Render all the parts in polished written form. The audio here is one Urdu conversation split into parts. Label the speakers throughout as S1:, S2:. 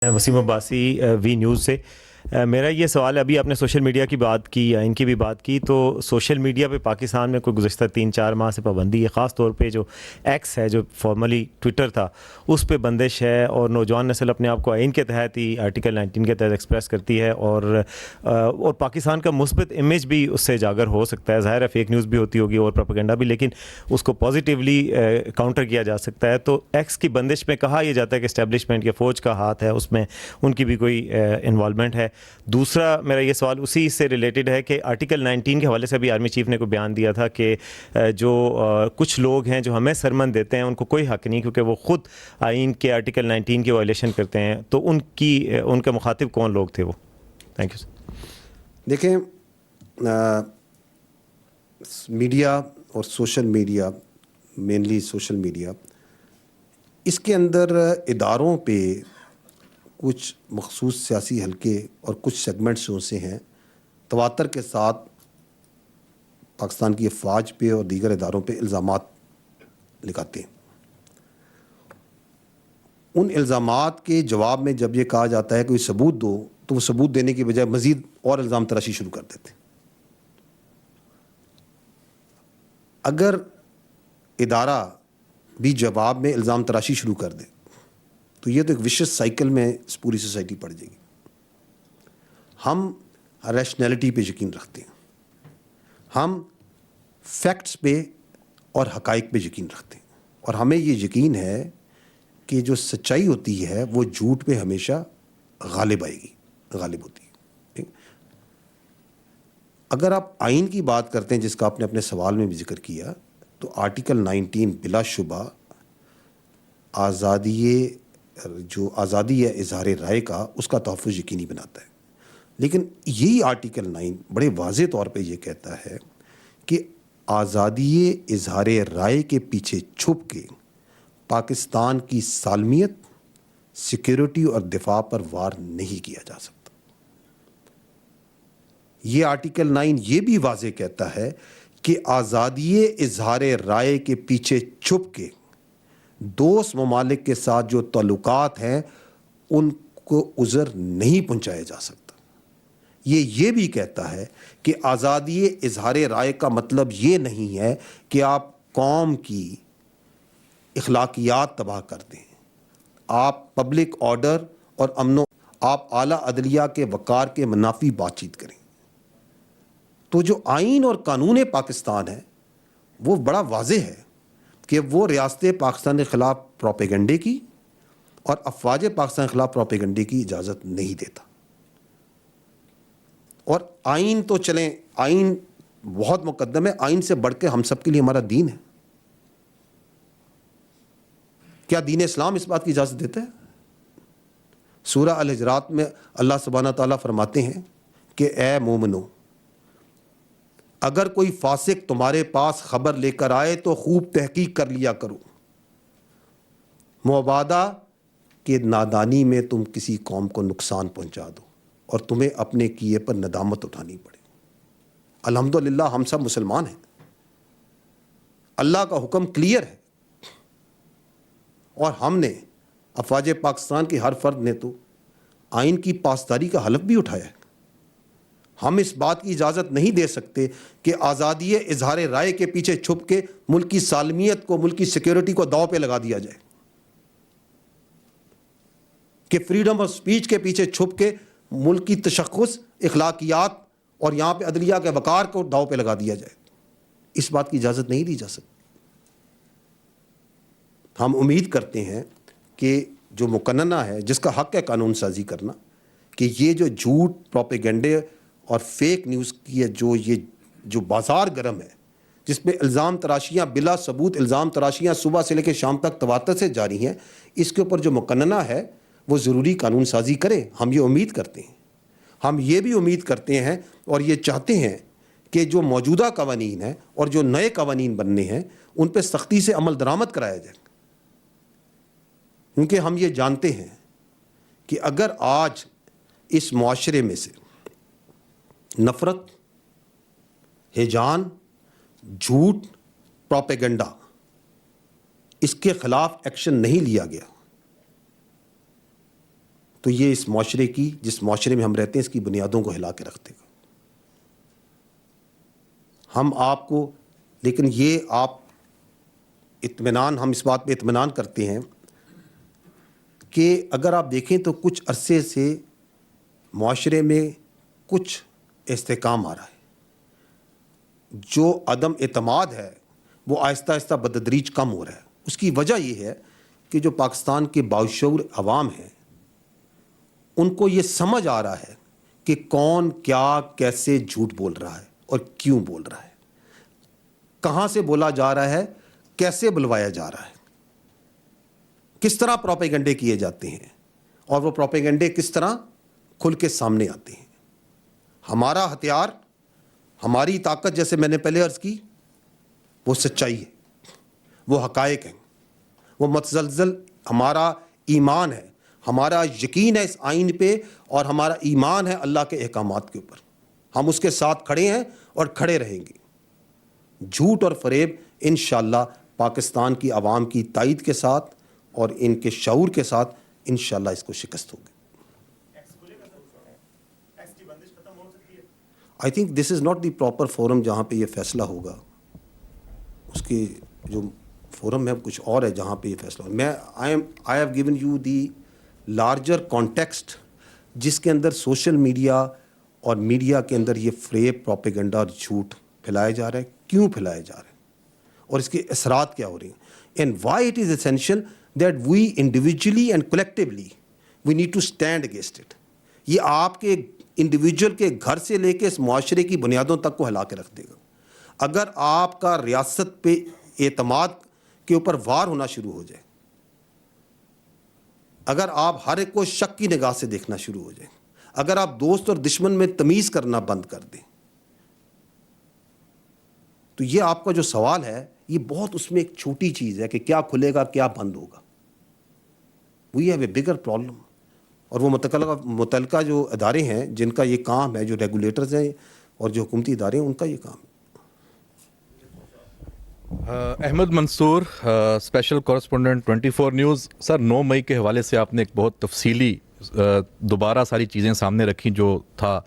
S1: وسیم عباسی وی نیوز سے میرا یہ سوال ہے، ابھی آپ نے سوشل میڈیا کی بات کی یا ان کی بھی بات کی، تو سوشل میڈیا پہ پاکستان میں کوئی گزشتہ 3-4 ماہ سے پابندی ہے، خاص طور پہ جو ایکس ہے جو فارملی ٹویٹر تھا اس پہ بندش ہے، اور نوجوان نسل اپنے آپ کو آئین کے تحت ہی آرٹیکل 19 کے تحت ایکسپریس کرتی ہے، اور پاکستان کا مثبت امیج بھی اس سے اجاگر ہو سکتا ہے۔ ظاہر ہے فیک نیوز بھی ہوتی ہوگی اور پروپیگنڈا بھی، لیکن اس کو پازیٹیولی کاؤنٹر کیا جا سکتا ہے۔ تو ایکس کی بندش میں کہا یہ جاتا ہے کہ اسٹیبلشمنٹ یا فوج کا ہاتھ ہے اس میں، ان کی بھی کوئی انوالومنٹ ہے۔ دوسرا میرا یہ سوال اسی سے ریلیٹڈ ہے کہ آرٹیکل 19 کے حوالے سے بھی آرمی چیف نے کوئی بیان دیا تھا کہ جو کچھ لوگ ہیں جو ہمیں سرمن دیتے ہیں ان کو کوئی حق نہیں، کیونکہ وہ خود آئین کے آرٹیکل 19 کی وائلیشن کرتے ہیں۔ تو ان کے مخاطب کون لوگ تھے وہ؟ Thank you sir.
S2: دیکھیں، میڈیا اور social media, mainly social media, اس کے اندر اداروں پہ کچھ مخصوص سیاسی حلقے اور کچھ سیگمنٹس جو سے ہیں تواتر کے ساتھ پاکستان کی افواج پہ اور دیگر اداروں پہ الزامات لگاتے ہیں۔ ان الزامات کے جواب میں جب یہ کہا جاتا ہے کہ کوئی ثبوت دو، تو وہ ثبوت دینے کی بجائے مزید اور الزام تراشی شروع کر دیتے ہیں۔ اگر ادارہ بھی جواب میں الزام تراشی شروع کر دے تو یہ تو ایک وشس سائیکل میں پوری سوسائٹی پڑ جائے گی۔ ہم ریشنلٹی پہ یقین رکھتے ہیں، ہم فیکٹس پہ اور حقائق پہ یقین رکھتے ہیں، اور ہمیں یہ یقین ہے کہ جو سچائی ہوتی ہے وہ جھوٹ پہ ہمیشہ غالب آئے گی، غالب ہوتی ہے۔ اگر آپ آئین کی بات کرتے ہیں، جس کا آپ نے اپنے سوال میں بھی ذکر کیا، تو آرٹیکل 19 بلا شبہ آزادی ہے اظہار رائے کا، اس کا تحفظ یقینی بناتا ہے۔ لیکن یہی آرٹیکل 9 بڑے واضح طور پہ یہ کہتا ہے کہ آزادی اظہار رائے کے پیچھے چھپ کے پاکستان کی سالمیت، سیکیورٹی اور دفاع پر وار نہیں کیا جا سکتا۔ یہ آرٹیکل 9 یہ بھی واضح کہتا ہے کہ آزادی اظہار رائے کے پیچھے چھپ کے دوست ممالک کے ساتھ جو تعلقات ہیں ان کو عذر نہیں پہنچایا جا سکتا۔ یہ بھی کہتا ہے کہ آزادی اظہار رائے کا مطلب یہ نہیں ہے کہ آپ قوم کی اخلاقیات تباہ کر دیں، آپ پبلک آرڈر اور آپ اعلیٰ عدلیہ کے وقار کے منافی بات چیت کریں۔ تو جو آئین اور قانون پاکستان ہے وہ بڑا واضح ہے کہ وہ ریاست پاکستان کے خلاف پروپیگنڈے کی اور افواج پاکستان کے خلاف پروپیگنڈے کی اجازت نہیں دیتا۔ اور آئین تو چلیں، آئین بہت مقدم ہے، آئین سے بڑھ کے ہم سب کے لیے ہمارا دین ہے۔ کیا دین اسلام اس بات کی اجازت دیتا ہے؟ سورہ الحجرات میں اللہ سبحانہ تعالیٰ فرماتے ہیں کہ اے مومنو، اگر کوئی فاسق تمہارے پاس خبر لے کر آئے تو خوب تحقیق کر لیا کرو، مبادا کہ نادانی میں تم کسی قوم کو نقصان پہنچا دو اور تمہیں اپنے کیے پر ندامت اٹھانی پڑے۔ الحمدللہ ہم سب مسلمان ہیں، اللہ کا حکم کلیئر ہے، اور ہم نے افواج پاکستان کے ہر فرد نے تو آئین کی پاسداری کا حلف بھی اٹھایا ہے۔ ہم اس بات کی اجازت نہیں دے سکتے کہ آزادی اظہار رائے کے پیچھے چھپ کے ملک کی سالمیت کو، ملک کی سیکیورٹی کو داؤ پہ لگا دیا جائے، کہ فریڈم آف سپیچ کے پیچھے چھپ کے ملک کی تشخص، اخلاقیات اور یہاں پہ عدلیہ کے وقار کو داؤ پہ لگا دیا جائے۔ اس بات کی اجازت نہیں دی جا سکتی۔ ہم امید کرتے ہیں کہ جو مقننہ ہے، جس کا حق ہے قانون سازی کرنا، کہ یہ جو جھوٹ، پروپیگنڈے اور فیک نیوز کی یہ جو بازار گرم ہے، جس پہ الزام تراشیاں بلا ثبوت، الزام تراشیاں صبح سے لے کے شام تک تواتر سے جاری ہیں، اس کے اوپر جو مقننہ ہے وہ ضروری قانون سازی کرے۔ ہم یہ امید کرتے ہیں، ہم یہ بھی امید کرتے ہیں اور یہ چاہتے ہیں کہ جو موجودہ قوانین ہیں اور جو نئے قوانین بننے ہیں ان پہ سختی سے عمل درآمد کرایا جائے، کیونکہ ہم یہ جانتے ہیں کہ اگر آج اس معاشرے میں سے نفرت، ہیجان، جھوٹ، پروپیگنڈا، اس کے خلاف ایکشن نہیں لیا گیا تو یہ اس معاشرے کی, جس معاشرے میں ہم رہتے ہیں, اس کی بنیادوں کو ہلا کے رکھ دے گا. ہم آپ کو, لیکن یہ آپ اطمینان, ہم اس بات پہ اطمینان کرتے ہیں کہ اگر آپ دیکھیں تو کچھ عرصے سے معاشرے میں کچھ استحکام آ رہا ہے. جو عدم اعتماد ہے وہ آہستہ آہستہ بتدریج کم ہو رہا ہے. اس کی وجہ یہ ہے کہ جو پاکستان کے باشعور عوام ہیں ان کو یہ سمجھ آ رہا ہے کہ کون کیا کیسے جھوٹ بول رہا ہے اور کیوں بول رہا ہے, کہاں سے بولا جا رہا ہے, کیسے بلوایا جا رہا ہے, کس طرح پروپیگنڈے کیے جاتے ہیں, اور وہ پروپیگنڈے کس طرح کھل کے سامنے آتے ہیں. ہمارا ہتھیار, ہماری طاقت, جیسے میں نے پہلے عرض کی, وہ سچائی ہے, وہ حقائق ہیں, وہ متزلزل ہمارا ایمان ہے, ہمارا یقین ہے اس آئین پہ, اور ہمارا ایمان ہے اللہ کے احکامات کے اوپر. ہم اس کے ساتھ کھڑے ہیں اور کھڑے رہیں گے. جھوٹ اور فریب انشاءاللہ پاکستان کی عوام کی تائید کے ساتھ اور ان کے شعور کے ساتھ انشاءاللہ اس کو شکست ہوگی. I think this is not the proper forum جہاں پہ یہ فیصلہ ہوگا. اس کے جو فورم ہے کچھ اور ہے جہاں پہ یہ فیصلہ ہوگا. میں I have given you the larger context جس کے اندر سوشل میڈیا اور میڈیا کے اندر یہ فریب, پروپیگنڈا اور جھوٹ پھیلایا جا رہا ہے, کیوں پھیلایا جا رہا ہے, اور اس کے اثرات کیا ہو رہے ہیں, and why it is essential that we individually and collectively we need to stand against it. یہ آپ کے انڈیویجول کے گھر سے لے کے اس معاشرے کی بنیادوں تک کو ہلا کے رکھ دے گا. اگر آپ کا ریاست پہ اعتماد کے اوپر وار ہونا شروع ہو جائے, اگر آپ ہر ایک کو شک کی نگاہ سے دیکھنا شروع ہو جائیں, اگر آپ دوست اور دشمن میں تمیز کرنا بند کر دیں, تو یہ آپ کا جو سوال ہے یہ بہت اس میں ایک چھوٹی چیز ہے کہ کیا کھلے گا کیا بند ہوگا. We have a bigger problem. اور وہ متعلقہ جو ادارے ہیں جن کا یہ کام ہے, جو ریگولیٹرز ہیں اور جو حکومتی ادارے ہیں, ان کا یہ کام ہے.
S3: احمد منصور, اسپیشل کورسپونڈنٹ 24 نیوز. سر 9 مئی کے حوالے سے آپ نے ایک بہت تفصیلی دوبارہ ساری چیزیں سامنے رکھی جو تھا.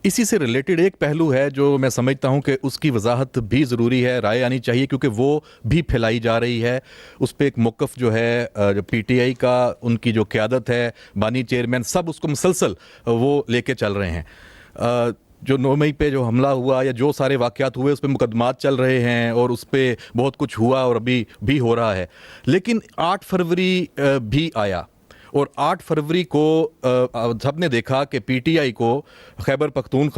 S3: اسی سے ریلیٹڈ ایک پہلو ہے جو میں سمجھتا ہوں کہ اس کی وضاحت بھی ضروری ہے, رائے آنی چاہیے, کیونکہ وہ بھی پھیلائی جا رہی ہے. اس پہ ایک موقف جو ہے پی ٹی آئی کا, ان کی جو قیادت ہے, بانی چیئرمین, سب اس کو مسلسل وہ لے کے چل رہے ہیں. جو 9 مئی پہ جو حملہ ہوا یا جو سارے واقعات ہوئے اس پہ مقدمات چل رہے ہیں اور اس پہ بہت کچھ ہوا اور ابھی بھی ہو رہا ہے. لیکن 8 فروری بھی آیا, اور 8 فروری کو سب نے دیکھا کہ پی ٹی آئی کو خیبر پختونخوا